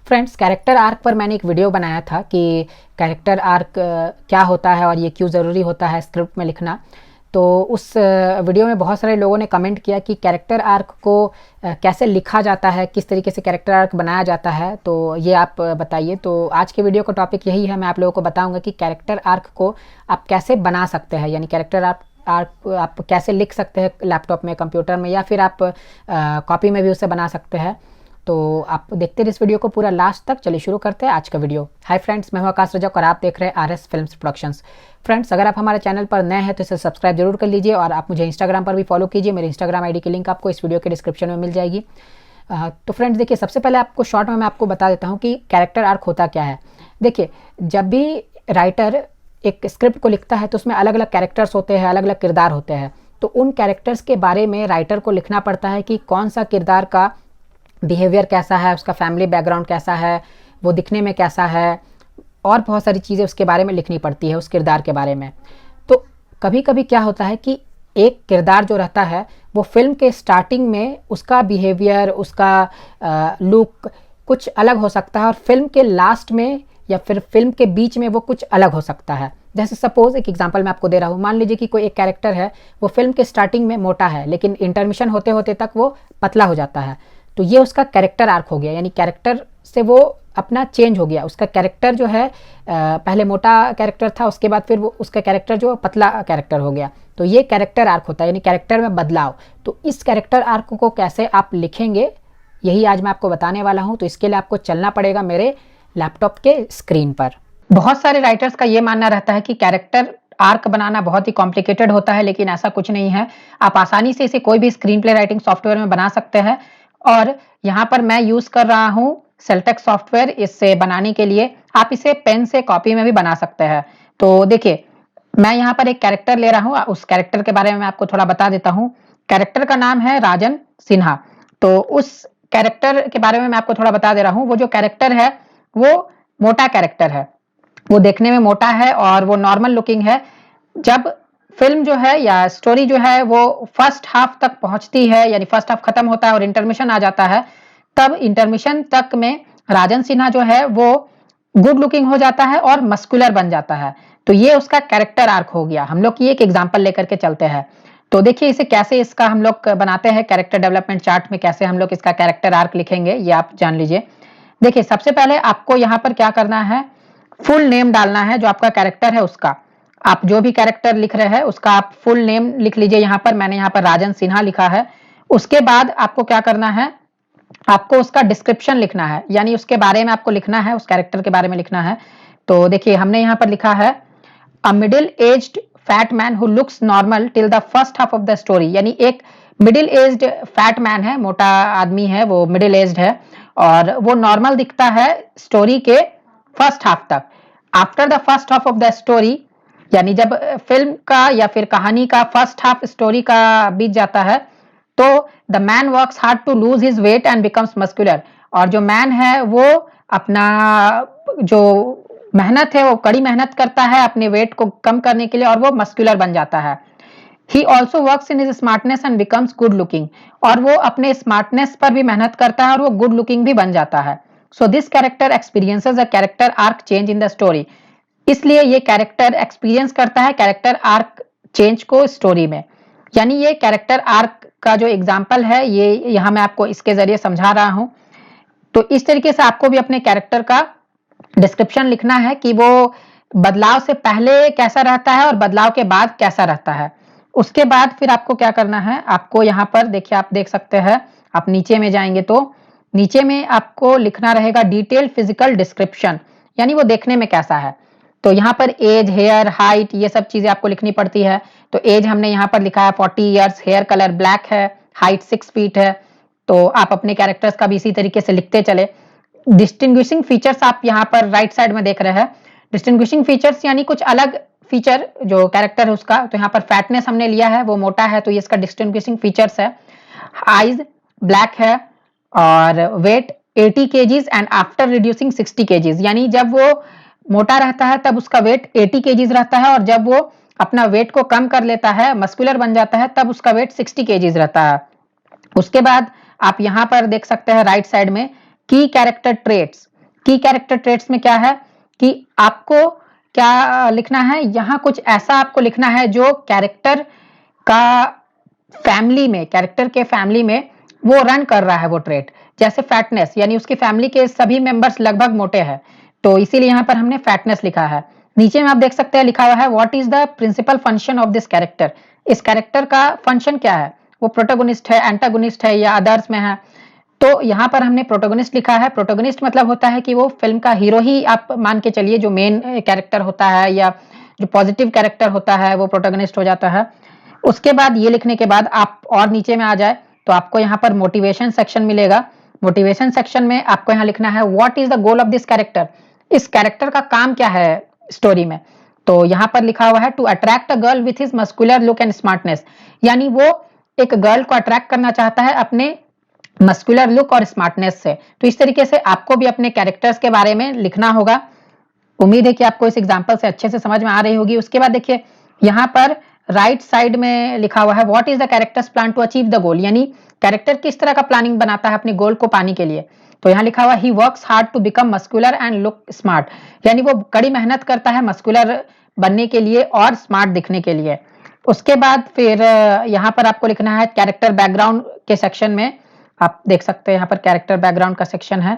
Friends, character arc पर मैंने एक वीडियो बनाया था कि कैरेक्टर आर्क क्या होता है और ये क्यों ज़रूरी होता है स्क्रिप्ट में लिखना। तो उस वीडियो में बहुत सारे लोगों ने कमेंट किया कि कैरेक्टर आर्क को कैसे लिखा जाता है, किस तरीके से कैरेक्टर आर्क बनाया जाता है, तो ये आप बताइए। तो आज के वीडियो का टॉपिक यही है। मैं आप लोगों को बताऊंगा कि कैरेक्टर आर्क को आप कैसे बना सकते हैं, यानी कैरेक्टर आर्क आप कैसे लिख सकते हैं लैपटॉप में, कंप्यूटर में, या फिर आप कॉपी में भी उसे बना सकते हैं। तो आप देखते रहिए इस वीडियो को पूरा लास्ट तक। चलिए शुरू करते हैं आज का वीडियो। हाय फ्रेंड्स, मैं हूं आकाश रजक और आप देख रहे हैं आरएस फिल्म्स प्रोडक्शंस। फ्रेंड्स, अगर आप हमारे चैनल पर नए हैं तो इसे सब्सक्राइब जरूर कर लीजिए और आप मुझे इंस्टाग्राम पर भी फॉलो कीजिए। मेरे इंस्टाग्राम आईडी की लिंक आपको इस वीडियो के डिस्क्रिप्शन में मिल जाएगी। तो फ्रेंड्स देखिए, सबसे पहले आपको शॉर्ट में मैं आपको बता देता हूँ कि कैरेक्टर आर्क होता क्या है। देखिए, जब भी राइटर एक स्क्रिप्ट को लिखता है तो उसमें अलग अलग कैरेक्टर्स होते हैं, अलग अलग किरदार होते हैं। तो उन कैरेक्टर्स के बारे में राइटर को लिखना पड़ता है कि कौन सा किरदार का बिहेवियर कैसा है, उसका फैमिली बैकग्राउंड कैसा है, वो दिखने में कैसा है, और बहुत सारी चीज़ें उसके बारे में लिखनी पड़ती है, उस किरदार के बारे में। तो कभी कभी क्या होता है कि एक किरदार जो रहता है वो फिल्म के स्टार्टिंग में उसका बिहेवियर, उसका लुक कुछ अलग हो सकता है और फिल्म के लास्ट में या फिर फिल्म के बीच में वो कुछ अलग हो सकता है। जैसे सपोज एक एग्जांपल मैं आपको दे रहा हूँ। मान लीजिए कि कोई एक कैरेक्टर है, वो फिल्म के स्टार्टिंग में मोटा है लेकिन इंटरमिशन होते होते तक वो पतला हो जाता है। तो ये उसका कैरेक्टर आर्क हो गया, यानी कैरेक्टर से वो अपना चेंज हो गया। उसका कैरेक्टर जो है पहले मोटा कैरेक्टर था, उसके बाद फिर वो उसका कैरेक्टर जो पतला कैरेक्टर हो गया। तो ये कैरेक्टर आर्क होता है, यानी कैरेक्टर में बदलाव। तो इस कैरेक्टर आर्क को कैसे आप लिखेंगे, यही आज मैं आपको बताने वाला हूँ। तो इसके लिए आपको चलना पड़ेगा मेरे लैपटॉप के स्क्रीन पर। बहुत सारे राइटर्स का ये मानना रहता है कि कैरेक्टर आर्क बनाना बहुत ही कॉम्प्लिकेटेड होता है, लेकिन ऐसा कुछ नहीं है। आप आसानी से इसे कोई भी स्क्रीन प्ले राइटिंग सॉफ्टवेयर में बना सकते हैं। और यहाँ पर मैं यूज कर रहा हूँ सेल्टेक्स सॉफ्टवेयर इससे बनाने के लिए। आप इसे पेन से कॉपी में भी बना सकते हैं। तो देखिए, मैं यहाँ पर एक कैरेक्टर ले रहा हूँ, उस कैरेक्टर के बारे में मैं आपको थोड़ा बता देता हूँ। कैरेक्टर का नाम है राजन सिन्हा। तो उस कैरेक्टर के बारे में मैं आपको थोड़ा बता दे रहा हूँ। वो जो कैरेक्टर है वो मोटा कैरेक्टर है, वो देखने में मोटा है और वो नॉर्मल लुकिंग है। जब फिल्म जो है या स्टोरी जो है वो फर्स्ट हाफ तक पहुंचती है, यानी फर्स्ट हाफ खत्म होता है और इंटरमिशन आ जाता है, तब इंटरमिशन तक में राजन सिन्हा जो है वो गुड लुकिंग हो जाता है और मस्कुलर बन जाता है। तो ये उसका कैरेक्टर आर्क हो गया। हम लोग की एक एग्जांपल लेकर के चलते हैं। तो देखिए इसे कैसे इसका हम लोग बनाते हैं कैरेक्टर डेवलपमेंट चार्ट में, कैसे हम लोग इसका कैरेक्टर आर्क लिखेंगे ये आप जान लीजिए। देखिए, सबसे पहले आपको यहाँ पर क्या करना है, फुल नेम डालना है जो आपका कैरेक्टर है उसका। आप जो भी कैरेक्टर लिख रहे हैं उसका आप फुल नेम लिख लीजिए। यहाँ पर मैंने यहाँ पर राजन सिन्हा लिखा है। उसके बाद आपको क्या करना है, आपको उसका डिस्क्रिप्शन लिखना है, यानी उसके बारे में आपको लिखना है, उस कैरेक्टर के बारे में लिखना है। तो देखिए, हमने यहाँ पर लिखा है a middle aged fat man who looks normal till the first half of the story. यानी एक मिडिल एज्ड फैट मैन है, मोटा आदमी है, वो मिडिल एज्ड है और वो नॉर्मल दिखता है स्टोरी के फर्स्ट हाफ तक। After the first half of the story, यानी जब फिल्म का या फिर कहानी का फर्स्ट हाफ स्टोरी का बीत जाता है, तो the man works hard to lose his weight and becomes muscular. और जो मैन है वो अपना जो मेहनत है, वो कड़ी मेहनत करता है अपने वेट को कम करने के लिए और वो मस्कुलर बन जाता है। He also works in his smartness and becomes good looking. और वो अपने स्मार्टनेस पर भी मेहनत करता है और वो गुड लुकिंग भी बन जाता है। So this character experiences a character arc change in the story. इसलिए ये कैरेक्टर एक्सपीरियंस करता है कैरेक्टर आर्क चेंज को स्टोरी में। यानी ये कैरेक्टर आर्क का जो एग्जाम्पल है ये यहाँ मैं आपको इसके जरिए समझा रहा हूँ। तो इस तरीके से आपको भी अपने कैरेक्टर का डिस्क्रिप्शन लिखना है कि वो बदलाव से पहले कैसा रहता है और बदलाव के बाद कैसा रहता है। उसके बाद फिर आपको क्या करना है, आपको यहाँ पर देखिए, आप देख सकते हैं, आप नीचे में जाएंगे तो नीचे में आपको लिखना रहेगा डिटेल फिजिकल डिस्क्रिप्शन, यानी वो देखने में कैसा है। तो यहाँ पर एज, हेयर, हाइट, ये सब चीजें आपको लिखनी पड़ती है। तो एज हमने यहाँ पर लिखा है 40 ईयर्स, हेयर कलर ब्लैक है, हाइट 6 फीट है। तो आप अपने कैरेक्टर्स का भी इसी तरीके से लिखते चले। डिस्टिंग्विशिंग फीचर्स आप यहाँ पर राइट साइड में देख रहे हैं। डिस्टिंग्विशिंग फीचर्स यानी कुछ अलग फीचर जो कैरेक्टर है उसका। तो यहाँ पर फैटनेस हमने लिया है, वो मोटा है तो ये इसका डिस्टिंग्विशिंग फीचर्स है। आईज ब्लैक है और weight 80 kgs and after reducing 60 kgs. यानी जब वो मोटा रहता है तब उसका वेट 80 केजीज रहता है और जब वो अपना वेट को कम कर लेता है, मस्कुलर बन जाता है, तब उसका वेट 60 केजीज रहता है। उसके बाद आप यहाँ पर देख सकते हैं राइट साइड में की कैरेक्टर ट्रेट्स। की कैरेक्टर ट्रेट्स में क्या है कि आपको क्या लिखना है, यहाँ कुछ ऐसा आपको लिखना है जो कैरेक्टर का फैमिली में, कैरेक्टर के फैमिली में वो रन कर रहा है वो ट्रेट। जैसे फैटनेस, यानी उसकी फैमिली के सभी मेंबर्स लगभग मोटे हैं, तो इसीलिए यहाँ पर हमने फैटनेस लिखा है। नीचे में आप देख सकते हैं लिखा हुआ है what is the principal function of this character. इस कैरेक्टर का फंक्शन क्या है, वो प्रोटोगोनिस्ट है, एंटागोनिस्ट है या अदर्स में है। तो यहाँ पर हमने प्रोटोगोनिस्ट लिखा है। प्रोटोगोनिस्ट मतलब होता है कि वो फिल्म का हीरो ही आप मान के चलिए, जो मेन कैरेक्टर होता है या जो पॉजिटिव कैरेक्टर होता है वो प्रोटोगोनिस्ट हो जाता है। उसके बाद ये लिखने के बाद आप और नीचे में आ जाए तो आपको यहाँ पर मोटिवेशन सेक्शन मिलेगा। मोटिवेशन सेक्शन में आपको यहाँ लिखना है what is the goal of this character. इस कैरेक्टर का काम क्या है स्टोरी में। तो यहाँ पर लिखा हुआ है to attract a girl with his muscular look and smartness, यानी वो एक गर्ल को अट्रैक्ट करना चाहता है अपने मस्कुलर लुक और स्मार्टनेस से। तो इस तरीके से आपको भी अपने कैरेक्टर्स के बारे में लिखना होगा। उम्मीद है कि आपको इस एग्जाम्पल से अच्छे से समझ में आ रही होगी। उसके बाद देखिए यहाँ पर राइट साइड में लिखा हुआ है what is the characters plan to achieve the goal, यानी कैरेक्टर किस तरह का प्लानिंग बनाता है अपने गोल को पाने के लिए। तो यहाँ लिखा हुआ he works hard to become muscular and look smart, यानी वो कड़ी मेहनत करता है मस्कुलर बनने के लिए और स्मार्ट दिखने के लिए। उसके बाद फिर यहाँ पर आपको लिखना है कैरेक्टर बैकग्राउंड के सेक्शन में, आप देख सकते हैं यहाँ पर कैरेक्टर बैकग्राउंड का सेक्शन है।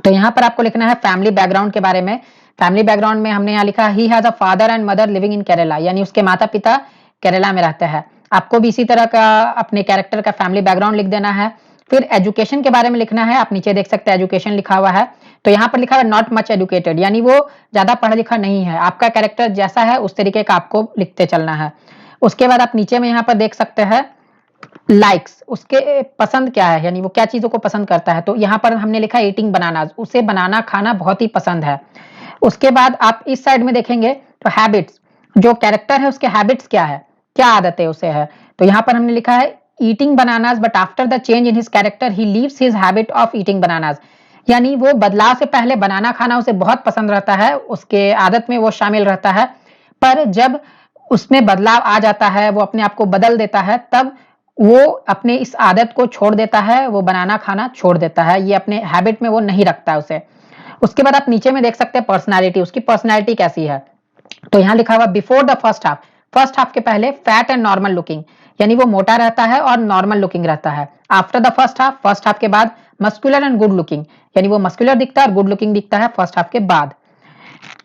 तो यहाँ पर आपको लिखना है फैमिली बैकग्राउंड के बारे में। फैमिली बैकग्राउंड में हमने यहाँ लिखा he has a father and mother living in Kerala, यानी उसके माता पिता केरला में रहते हैं। आपको भी इसी तरह का अपने कैरेक्टर का फैमिली बैकग्राउंड लिख देना है। फिर एजुकेशन के बारे में लिखना है, आप नीचे देख सकते हैं एजुकेशन लिखा हुआ है। तो यहाँ पर लिखा हुआ है नॉट मच एजुकेटेड, यानी वो ज्यादा पढ़ा लिखा नहीं है। आपका कैरेक्टर जैसा है उस तरीके का आपको लिखते चलना है। उसके बाद आप नीचे में यहाँ पर देख सकते हैं लाइक्स, उसके पसंद क्या है, यानी वो क्या चीजों को पसंद करता है। तो यहाँ पर हमने लिखा ईटिंग बनाना, उसे बनाना खाना बहुत ही पसंद है। उसके बाद आप इस साइड में देखेंगे तो हैबिट्स, जो कैरेक्टर है उसके हैबिट्स क्या है, क्या आदतें उसे है। तो यहाँ पर हमने लिखा है eating bananas but after the change in his character he leaves his habit of eating bananas, यानी वो बदलाव से पहले बनाना खाना उसे बहुत पसंद रहता है, उसके आदत में वो शामिल रहता है। पर जब उसमें बदलाव आ जाता है, वो अपने आप को बदल देता है, तब वो अपने इस आदत को छोड़ देता है, वो बनाना खाना छोड़ देता है, ये अपने हैबिट में वो नहीं रखता है उसे। उसके बाद आप नीचे में देख सकते हैं पर्सनालिटी, उसकी पर्सनालिटी कैसी है। तो यहाँ लिखा हुआ before the first half, first half के पहले फैट एंड नॉर्मल लुकिंग, यानी वो मोटा रहता है और नॉर्मल लुकिंग रहता है। After the first half, first half के बाद मस्कुलर एंड गुड लुकिंग, यानी वो मस्कुलर दिखता है और गुड लुकिंग दिखता है फर्स्ट हाफ के बाद।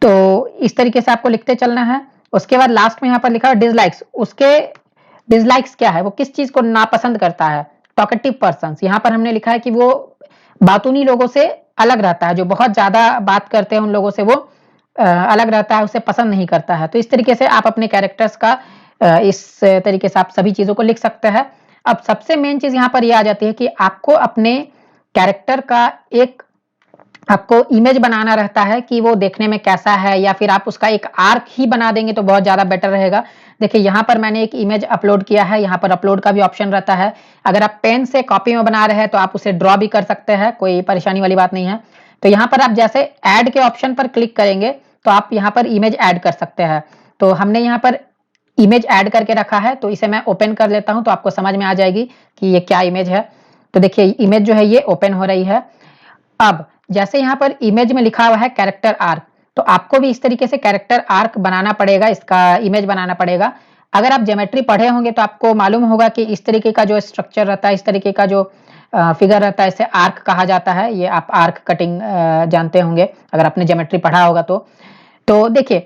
तो इस तरीके से आपको लिखते चलना है। उसके बाद लास्ट में यहाँ पर लिखा है डिसलाइक्स, उसके डिसलाइक्स क्या है, वो किस चीज को नापसंद करता है। टॉकेटिव पर्सन, यहाँ पर हमने लिखा है कि वो बातूनी लोगों से अलग रहता है, जो बहुत ज्यादा बात करते हैं उन लोगों से वो अलग रहता है, उसे पसंद नहीं करता है। तो इस तरीके से आप अपने कैरेक्टर्स का इस तरीके से आप सभी चीजों को लिख सकते हैं। अब सबसे मेन चीज यहाँ पर ये आ जाती है कि आपको अपने कैरेक्टर का एक आपको इमेज बनाना रहता है कि वो देखने में कैसा है, या फिर आप उसका एक आर्क ही बना देंगे तो बहुत ज्यादा बेटर रहेगा। देखिए यहाँ पर मैंने एक इमेज अपलोड किया है, यहाँ पर अपलोड का भी ऑप्शन रहता है। अगर आप पेन से कॉपी में बना रहे हैं तो आप उसे ड्रॉ भी कर सकते हैं, कोई परेशानी वाली बात नहीं है। तो यहाँ पर आप जैसे ऐड के ऑप्शन पर क्लिक करेंगे तो आप यहाँ पर इमेज ऐड कर सकते हैं। तो हमने यहाँ पर इमेज ऐड करके रखा है, तो इसे मैं ओपन कर लेता हूँ तो आपको समझ में आ जाएगी कि ये क्या इमेज है। तो देखिए इमेज जो है ये ओपन हो रही है। अब जैसे यहाँ पर इमेज में लिखा हुआ है कैरेक्टर आर्क, तो आपको भी इस तरीके से कैरेक्टर आर्क बनाना पड़ेगा, इसका इमेज बनाना पड़ेगा। अगर आप ज्योमेट्री पढ़े होंगे तो आपको मालूम होगा कि इस तरीके का जो स्ट्रक्चर रहता है, इस तरीके का जो फिगर रहता है, इसे आर्क कहा जाता है। ये आप आर्क कटिंग जानते होंगे अगर आपने ज्योमेट्री पढ़ा होगा तो देखिए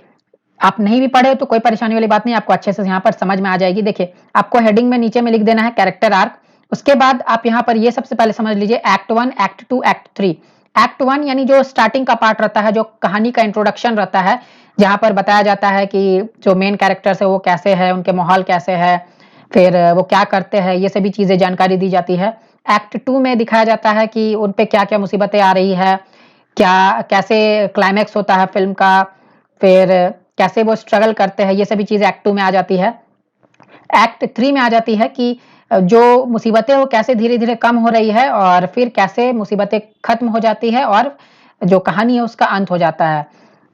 आप नहीं भी पढ़े तो कोई परेशानी वाली बात नहीं, आपको अच्छे से यहाँ पर समझ में आ जाएगी। देखिए आपको हेडिंग में नीचे में लिख देना है कैरेक्टर आर्क। उसके बाद आप यहाँ पर ये सबसे पहले समझ लीजिए एक्ट 1, एक्ट 2, एक्ट 3। एक्ट 1 यानी जो स्टार्टिंग का पार्ट रहता है, जो कहानी का इंट्रोडक्शन रहता है, जहां पर बताया जाता है कि जो मेन कैरेक्टर्स है वो कैसे है, उनके माहौल कैसे है, फिर वो क्या करते हैं, ये सभी चीजें जानकारी दी जाती है। एक्ट 2 में दिखाया जाता है कि उन पे क्या क्या मुसीबतें आ रही है, क्या कैसे क्लाइमैक्स होता है फिल्म का, फिर कैसे वो स्ट्रगल करते हैं, ये सभी चीजें एक्ट 2 में आ जाती है। एक्ट 3 में आ जाती है कि जो मुसीबतें वो कैसे धीरे धीरे कम हो रही है और फिर कैसे मुसीबतें खत्म हो जाती है और जो कहानी है उसका अंत हो जाता है।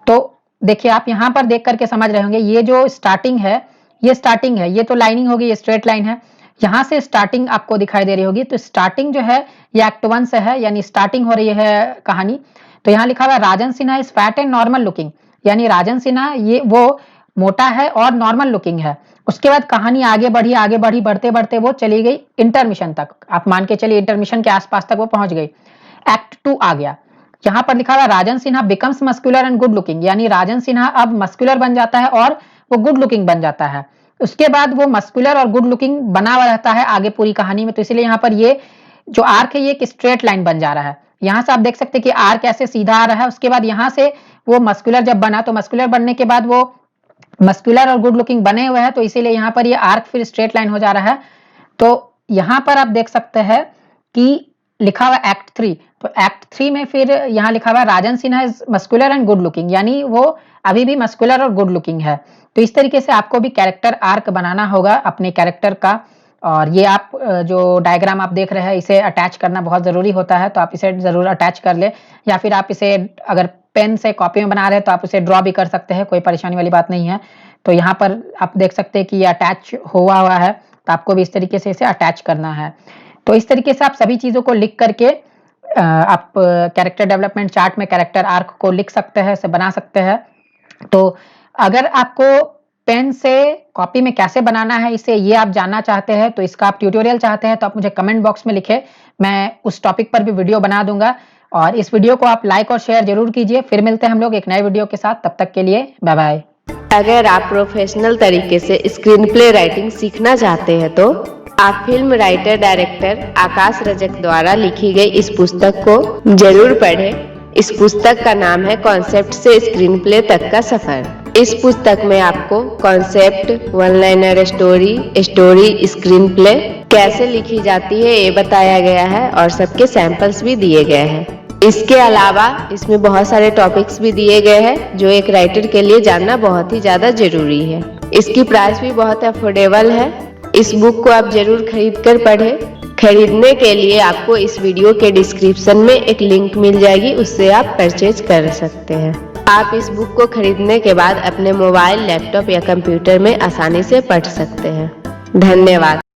तो देखिए आप यहाँ पर देख करके समझ रहे होंगे, ये जो स्टार्टिंग है ये स्टार्टिंग है, ये तो लाइनिंग होगी, ये स्ट्रेट लाइन है, यहाँ से स्टार्टिंग आपको दिखाई दे रही होगी। तो स्टार्टिंग जो है ये एक्ट 1 से है, यानी स्टार्टिंग हो रही है कहानी। तो यहाँ लिखा हुआ है Rajan Sinha is fat and normal looking, यानी राजन सिन्हा ये वो मोटा है और नॉर्मल लुकिंग है। उसके बाद कहानी आगे बढ़ी बढ़ते बढ़ते वो चली गई इंटरमिशन तक, आप मान के चलिए इंटरमिशन के आसपास तक वो पहुंच गई। एक्ट 2 आ गया, यहाँ पर लिखा हुआ Rajan Sinha becomes muscular and good looking, यानी राजन सिन्हा अब मस्कुलर बन जाता है और वो गुड लुकिंग बन जाता है। उसके बाद वो मस्कुलर और गुड लुकिंग बना हुआ रहता है आगे पूरी कहानी में, तो इसलिए यहाँ पर ये जो आर्क है ये एक स्ट्रेट लाइन बन जा रहा है। यहाँ से आप देख सकते हैं कि आर्क ऐसे सीधा आ रहा है, उसके बाद यहाँ से वो मस्कुलर जब बना तो मस्कुलर बनने के बाद वो मस्कुलर और गुड लुकिंग बने हुए हैं, तो इसीलिए यहाँ पर ये आर्क फिर स्ट्रेट लाइन हो जा रहा है। तो यहाँ पर आप देख सकते हैं कि लिखा हुआ एक्ट 3, तो एक्ट 3 में फिर यहाँ लिखा हुआ Rajan Sinha is muscular and good looking, यानी वो अभी भी मस्कुलर और गुड लुकिंग है। तो इस तरीके से आपको भी कैरेक्टर आर्क बनाना होगा अपने कैरेक्टर का, और ये आप जो डायग्राम आप देख रहे हैं इसे अटैच करना बहुत ज़रूरी होता है, तो आप इसे ज़रूर अटैच कर ले, या फिर आप इसे अगर पेन से कॉपी में बना रहे हैं तो आप उसे ड्रॉ भी कर सकते हैं, कोई परेशानी वाली बात नहीं है। तो यहाँ पर आप देख सकते हैं कि ये अटैच हुआ है, तो आपको भी इस तरीके से इसे अटैच करना है। तो इस तरीके से आप सभी चीज़ों को लिख करके आप कैरेक्टर डेवलपमेंट चार्ट में कैरेक्टर आर्क को लिख सकते हैं, इसे बना सकते हैं। तो अगर आपको पेन से कॉपी में कैसे बनाना है इसे ये आप जानना चाहते हैं, तो इसका आप ट्यूटोरियल चाहते हैं, तो आप मुझे कमेंट बॉक्स में लिखें, मैं उस टॉपिक पर भी वीडियो बना दूंगा। और इस वीडियो को आप लाइक और शेयर जरूर कीजिए। फिर मिलते हैं हम लोग एक नए वीडियो के साथ, तब तक के लिए बाय बाय। अगर आप प्रोफेशनल तरीके से स्क्रीन प्ले राइटिंग सीखना चाहते हैं तो आप फिल्म राइटर डायरेक्टर आकाश रजक द्वारा लिखी गई इस पुस्तक को जरूर पढ़ें। इस पुस्तक का नाम है कॉन्सेप्ट से स्क्रीन प्ले तक का सफर। इस पुस्तक में आपको concept, one liner story, screen play कैसे लिखी जाती है ये बताया गया है और सबके सैंपल्स भी दिए गए हैं। इसके अलावा इसमें बहुत सारे टॉपिक्स भी दिए गए हैं जो एक राइटर के लिए जानना बहुत ही ज़्यादा जरूरी है। इसकी प्राइस भी बहुत अफोर्डेबल है। इस बुक को आप जरूर खरीद कर पढ़ें। खरीदने के लिए आपको इस वीडियो के डिस्क्रिप्शन में एक लिंक मिल जाएगी, उससे आप परचेज कर सकते हैं। आप इस बुक को खरीदने के बाद अपने मोबाइल, लैपटॉप या कंप्यूटर में आसानी से पढ़ सकते हैं। धन्यवाद।